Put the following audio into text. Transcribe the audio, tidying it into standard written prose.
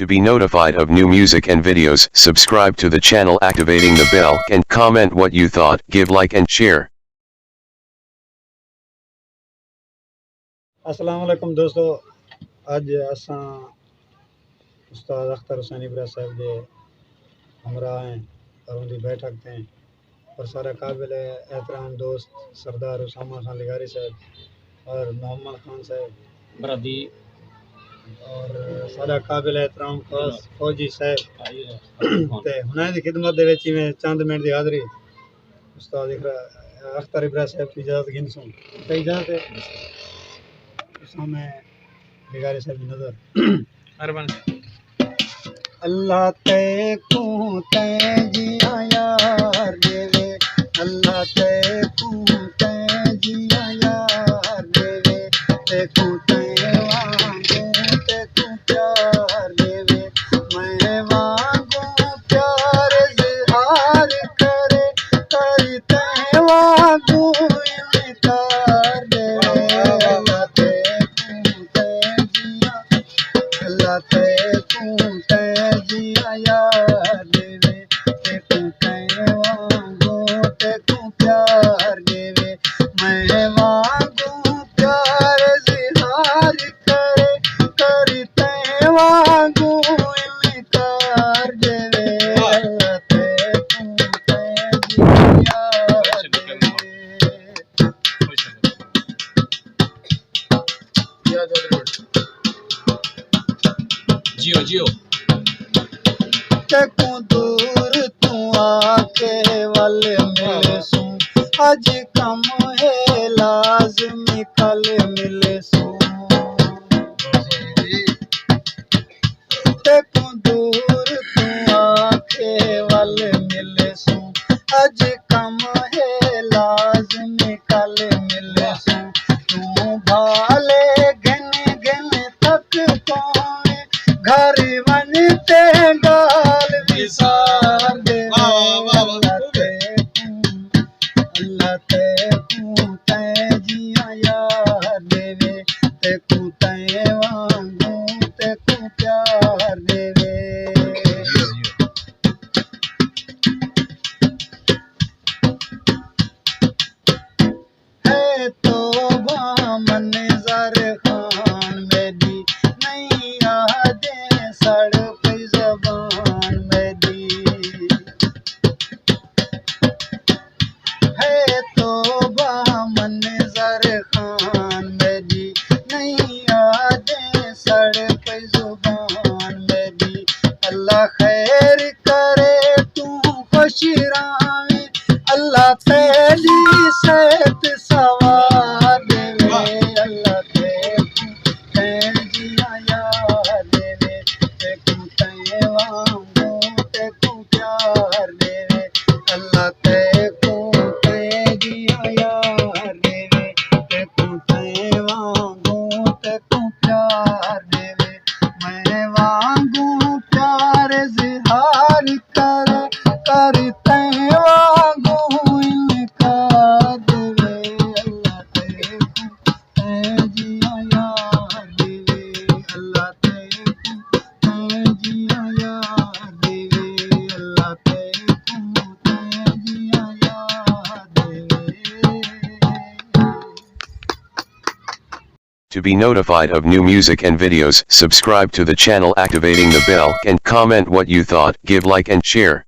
To be notified of new music and videos, subscribe to the channel activating the bell and comment what you thought, give like and share. अस्सलाम वालेकुम दोस्तों, अज असां उस्ताद अख्तर हुसैन इब्रा साहब के हमरा हैं और उनकी बैठक थे और सारा काबिल एहतराम दोस्त सरदार उसामा खान लिगारी साहब और मोहम्मद खान साहब बरदी और सारा काबिल एहतराम खास फौजी साहब ते हुनैं दी खिदमत दे विच में चंद मिनट दी हाज़री उस्ताद अख्तर इब्रा साहब की इजाज़त गिनसूं ते इजाज़त है उसामा लिगारी साहब की नज़र अल्लाह ते को ते जिया यार देवे अल्लाह ते को ते जिया यार देवे ते को ते वांगू ते को प्यार देवे मैं वांगू प्यार इज़हार करे करी ते वांगू इनकार देवे अल्लाह ते को ते जिया अल्लाह ते को ते जिया यार देवे ते को ते वांगू ते को प्यार देवे मैं वांगू प्यार इज़हार करे करी ते वांगू इनकार देवे अल्लाह ते को ते जिया देवे जियो जियो को दूर तू आके वल मिले सू अज कम है लाज़मी कल मिले सू को दूर तू आके वल मिले सू अज कम है लाज़मी कल मिले सू तू भाले गिन गिन तक पावे घर वञते गाल विसार देवे अल्लाह ते को ते जिया यार देवे ते को ते वांगू ते को प्यार देवे है तो मंजर खान मेरी नहीं यादें सड़ पई ज़बान मेरी है तो मंजर खान मेरी नहीं यादें सड़ पई ज़ुबान मेरी अल्लाह खैर करे तू खुश रावे अल्लाह तेरी सेहत सवार देवे अल्लाह ते जिया यार देवे ते को ते वांगू ते को प्यार देवे अल्लाह ते को ते जिया यार देवे ते को ते वांगू ते को प्यार देवे मैं वांगू प्यार इज़हार करे करी ते वांगू इनकार देवे अल्लाह ते को ते जिया यार देवे अल्लाह ते को ते जिया यार देवे अल्लाह ते को ते जिया यार देवे To be notified of new music and videos, subscribe to the channel activating the bell and comment what you thought, give like and share.